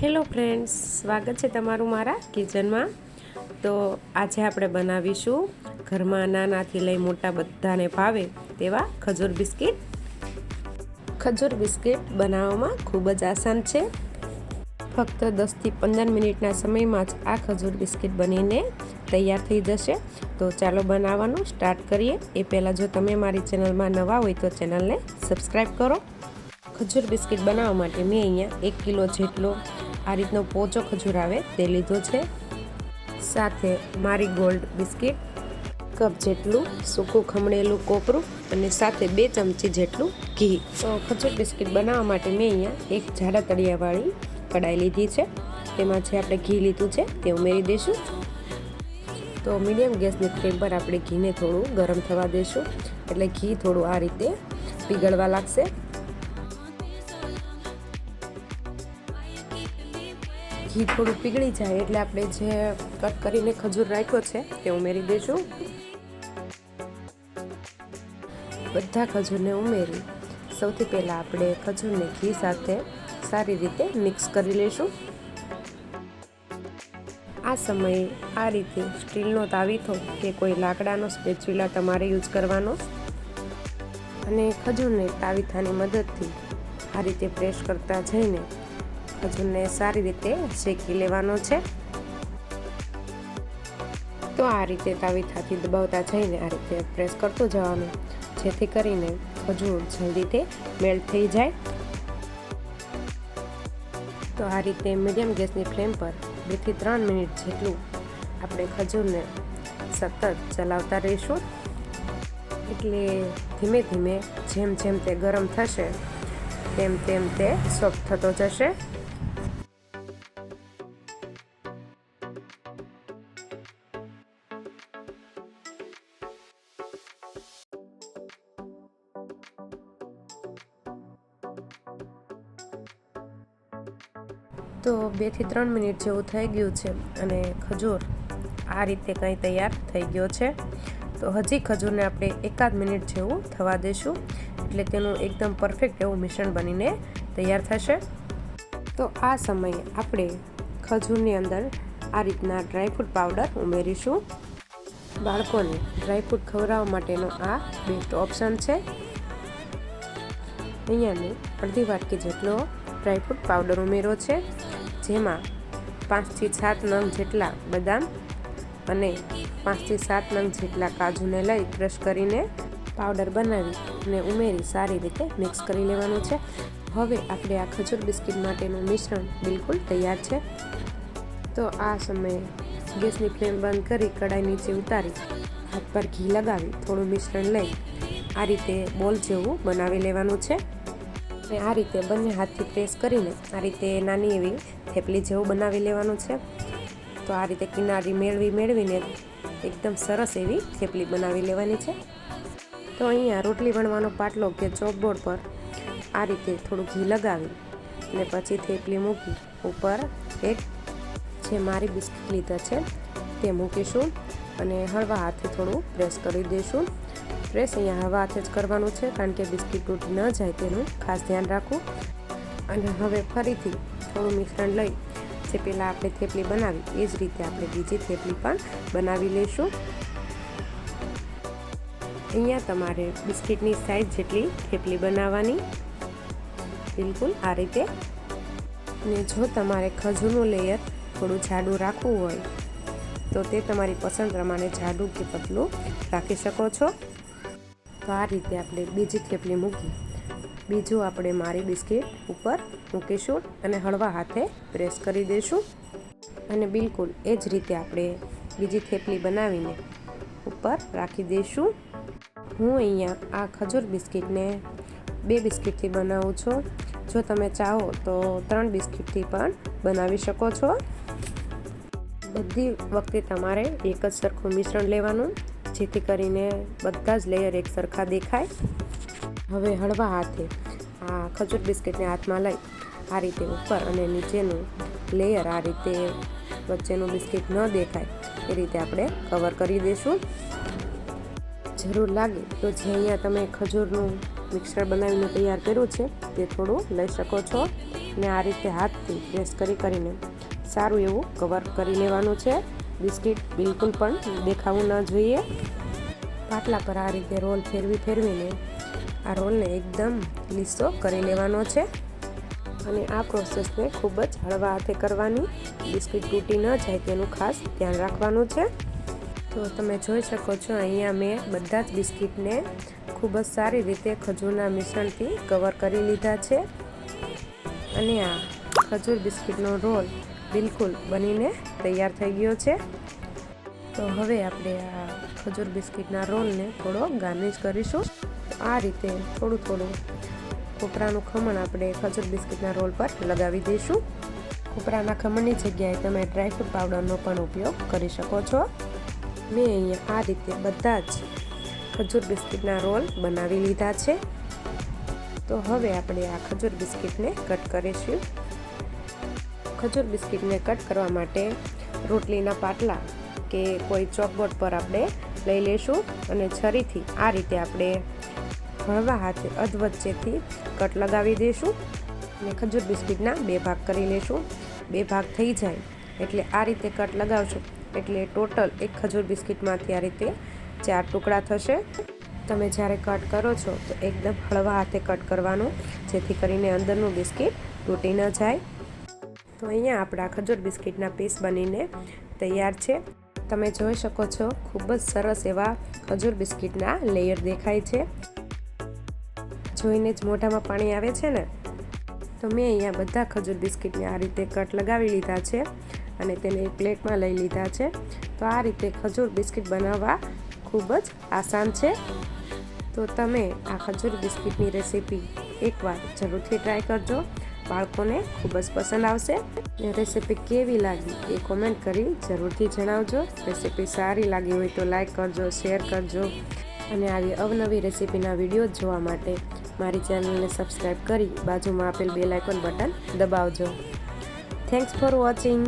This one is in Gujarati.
હેલો ફ્રેન્ડ્સ, સ્વાગત છે તમારું મારા કિચનમાં. તો આજે આપણે બનાવીશું ઘરમાં નાનાથી લઈ મોટા બધાને ભાવે તેવા ખજૂર બિસ્કિટ. ખજૂર બિસ્કિટ બનાવવામાં ખૂબ જ આસાન છે. ફક્ત 10થી 15 મિનિટના સમયમાં જ આ ખજૂર બિસ્કિટ બનીને તૈયાર થઈ જશે. તો ચાલો બનાવવાનું સ્ટાર્ટ કરીએ. એ પહેલાં જો તમે મારી ચેનલમાં નવા હોય તો ચેનલને સબસ્ક્રાઈબ કરો. ખજૂર બિસ્કિટ બનાવવા માટે મેં અહીંયા 1 કિલો જેટલો આ રીતનો પોચો ખજૂર આવે તે લીધો છે. સાથે મારી ગોલ્ડ બિસ્કિટ, કપ જેટલું સૂકું ખમણેલું કોપરું અને સાથે 2 ચમચી જેટલું ઘી. તો ખજૂર બિસ્કિટ બનાવવા માટે મેં અહીંયા એક જાડા તળિયાવાળી કડાઈ લીધી છે. તેમાં જે આપણે ઘી લીધું છે તે ઉમેરી દઈશું. તો મીડિયમ ગેસની ફ્લેમ પર આપણે ઘીને થોડું ગરમ થવા દઈશું. એટલે ઘી થોડું આ રીતે પીગળવા લાગશે. ઘી થોડું પીગળી જાય એટલે આપણે જે કટ કરીને ખજૂર રાખ્યો છે તે ઉમેરી દઈશું. બધા ખજૂરને ઉમેરી સૌથી પહેલાં આપણે ખજૂરને ઘી સાથે સારી રીતે મિક્સ કરી લઈશું. આ સમયે આ રીતે સ્ટીલનો તાવીથો કે કોઈ લાકડાનો સ્પેચ્યુલા તમારે યુઝ કરવાનો અને ખજૂરને તાવીથાની મદદથી આ રીતે પ્રેસ કરતા જઈને ખજૂરને સારી રીતે શેકી લેવાનો છે. તો આ રીતે તાવીથાથી દબાવતા જઈને આ રીતે પ્રેસ કરતું જવાનું, જેથી કરીને ખજૂર જલ્દીથી મેલ્ટ થઈ જાય. તો આ રીતે મીડિયમ ગેસની ફ્લેમ પર 2 થી 3 મિનિટ જેટલું આપણે ખજૂરને સતત ચલાવતા રહીશું. એટલે ધીમે ધીમે જેમ જેમ તે ગરમ થશે તેમ તેમ તે સોફ્ટ થતો જશે. તો 2 થી 3 મિનિટ જેવું થઈ ગયું છે અને ખજૂર આ રીતે કંઈ તૈયાર થઈ ગયો છે. તો હજી ખજૂરને આપણે 1 મિનિટ જેવું થવા દઈશું. એટલે તેનું એકદમ પરફેક્ટ એવું મિશ્રણ બનીને તૈયાર થશે. તો આ સમયે આપણે ખજૂરની અંદર આ રીતના ડ્રાયફ્રૂટ પાવડર ઉમેરીશું. બાળકોને ડ્રાયફ્રૂટ ખવડાવવા માટેનો આ બેસ્ટ ઓપ્શન છે. અહીંયા મેં અડધી વાટકી જેટલો ડ્રાયફ્રૂટ પાવડર ઉમેર્યો છે. જેમાં 5 થી 7 નંગ જેટલા બદામ અને 5 થી 7 નંગ જેટલા કાજુને લઈ ક્રશ કરીને પાવડર બનાવી અને ઉમેરી સારી રીતે મિક્સ કરી લેવાનું છે. હવે આપણે આ ખજૂર બિસ્કિટ માટેનું મિશ્રણ બિલકુલ તૈયાર છે. તો આ સમયે ગેસની ફ્લેમ બંધ કરી કડાઈ નીચે ઉતારી હાથ પર ઘી લગાવી થોડું મિશ્રણ લઈ આ રીતે બોલ જેવું બનાવી લેવાનું છે. અને આ રીતે બંને હાથથી પ્રેસ કરીને આ રીતે નાની એવી થેપલી જેવું બનાવી લેવાનું છે. તો આ રીતે કિનારી મેળવીને એકદમ સરસ એવી થેપલી બનાવી લેવાની છે. તો અહીંયા રોટલી વણવાનો પાટલો કે ચોકબોર્ડ પર આ રીતે થોડું ઘી લગાવી અને પછી થેપલી મૂકી ઉપર એક જે મારી બિસ્કિટ લીધા છે તે મૂકીશું અને હળવા હાથે થોડું પ્રેસ કરી દઈશું. પ્રેસ અહીંયા હળવા હાથે જ કરવાનું છે, કારણ કે બિસ્કિટ તૂટી ન જાય તેનું ખાસ ધ્યાન રાખવું. અને હવે ફરીથી થોડું મિશ્રણ લઈ જે પહેલાં આપણે થેપલી બનાવી એ જ રીતે આપણે બીજી થેપલી પણ બનાવી લઈશું. અહીંયા તમારે બિસ્કિટની સાઈઝ જેટલી થેપલી બનાવવાની, બિલકુલ આ રીતે. અને જો તમારે ખજૂરનું લેયર થોડું જાડું રાખવું હોય તો તે તમારી પસંદ પ્રમાણે જાડું કે પતલું રાખી શકો છો. તો આ રીતે આપણે બીજી થેપલી મૂકી બીજું આપણે મારી બિસ્કિટ ઉપર મૂકીશું અને હળવા હાથે પ્રેસ કરી દઈશું. અને બિલકુલ એ જ રીતે આપણે બીજી થેપલી બનાવીને ઉપર રાખી દઈશું. હું અહીંયા આ ખજૂર બિસ્કિટને 2 બિસ્કિટથી બનાવું છું. જો તમે ચાહો તો 3 બિસ્કિટથી પણ બનાવી શકો છો. બધી વખતે તમારે એક જ સરખું મિશ્રણ લેવાનું, જેથી કરીને બધા જ લેયર એક સરખા દેખાય. હવે હળવા હાથે આ ખજૂર બિસ્કિટને હાથમાં લઈ આ રીતે ઉપર અને નીચેનું લેયર આ રીતે વચ્ચેનું બિસ્કિટ ન દેખાય એ રીતે આપણે કવર કરી દઈશું. જરૂર લાગે તો જે અહીંયા તમે ખજૂરનું મિક્સર બનાવીને તૈયાર કર્યું છે તે થોડું લઈ શકો છો ને આ રીતે હાથથી પ્રેસ કરીને સારું એવું કવર કરી લેવાનું છે. બિસ્કિટ બિલકુલ પણ દેખાવું ન જોઈએ. પાટલા પર આ રીતે રોલ ફેરવીને આ રોલને એકદમ લીસો કરી લેવાનો છે. અને આ પ્રોસેસને ખૂબ જ હળવા હાથે કરવાની. બિસ્કિટ તૂટી ન જાય તેનું ખાસ ધ્યાન રાખવાનું છે. તો તમે જોઈ શકો છો અહીંયા મેં બધા જ બિસ્કિટને ખૂબ જ સારી રીતે ખજૂરના મિશ્રણથી કવર કરી લીધા છે. અને આ ખજૂર બિસ્કિટનો રોલ બિલકુલ બનીને તૈયાર થઈ ગયો છે. તો હવે આપણે આ ખજૂર બિસ્કિટના રોલને થોડો ગાર્નિશ કરીશું. આ રીતે થોડું કોપરાનું ખમણ આપણે ખજૂર બિસ્કિટના રોલ પર લગાવી દઈશું. કોપરાના ખમણની જગ્યાએ તમે ડ્રાયફ્રૂટ પાવડરનો પણ ઉપયોગ કરી શકો છો. મેં અહીંયા આ રીતે બધા જ ખજૂર બિસ્કિટના રોલ બનાવી લીધા છે. તો હવે આપણે આ ખજૂર બિસ્કિટને કટ કરીશું. ખજૂર બિસ્કિટને કટ કરવા માટે રોટલીના પાટલા કે કોઈ ચોકબોર્ડ પર આપણે લઈ લઈશું અને છરીથી આ રીતે આપણે હળવા હાથે અધવચ્ચેથી કટ લગાવી દઈશું. અને ખજૂર બિસ્કિટના 2 ભાગ કરી લઈશું. 2 ભાગ થઈ જાય એટલે આ રીતે કટ લગાવશું એટલે ટોટલ એક ખજૂર બિસ્કિટમાંથી આ રીતે 4 ટુકડા થશે. તમે જ્યારે કટ કરો છો તો એકદમ હળવા હાથે કટ કરવાનું, જેથી કરીને અંદરનું બિસ્કિટ તૂટી ન જાય. તો અહીંયા આપણા ખજૂર બિસ્કિટના પીસ બનીને તૈયાર છે. તમે જોઈ શકો છો ખૂબ જ સરસ એવા ખજૂર બિસ્કિટના લેયર દેખાય છે. જોઈને જ મોઢામાં પાણી આવે છે ને. તો મેં અહીંયા બધા ખજૂર બિસ્કિટને આ રીતે કટ લગાવી લીધા છે અને તેને એક પ્લેટમાં લઈ લીધા છે. તો આ રીતે ખજૂર બિસ્કિટ બનાવવા ખૂબ જ આસાન છે. તો તમે આ ખજૂર બિસ્કિટની રેસીપી એકવાર જરૂરથી ટ્રાય કરજો. બાળકોને ખૂબ જ પસંદ આવશે. એ રેસીપી કેવી લાગી એ કોમેન્ટ કરી જરૂરથી જણાવજો. રેસીપી સારી લાગી હોય તો લાઈક કરજો, શેર કરજો અને આવી અવનવી રેસીપીના વિડીયો જોવા માટે મારી ચેનલને સબસ્ક્રાઈબ કરી બાજુમાં આપેલ બેલ આઇકોન બટન દબાવજો. Thanks for watching.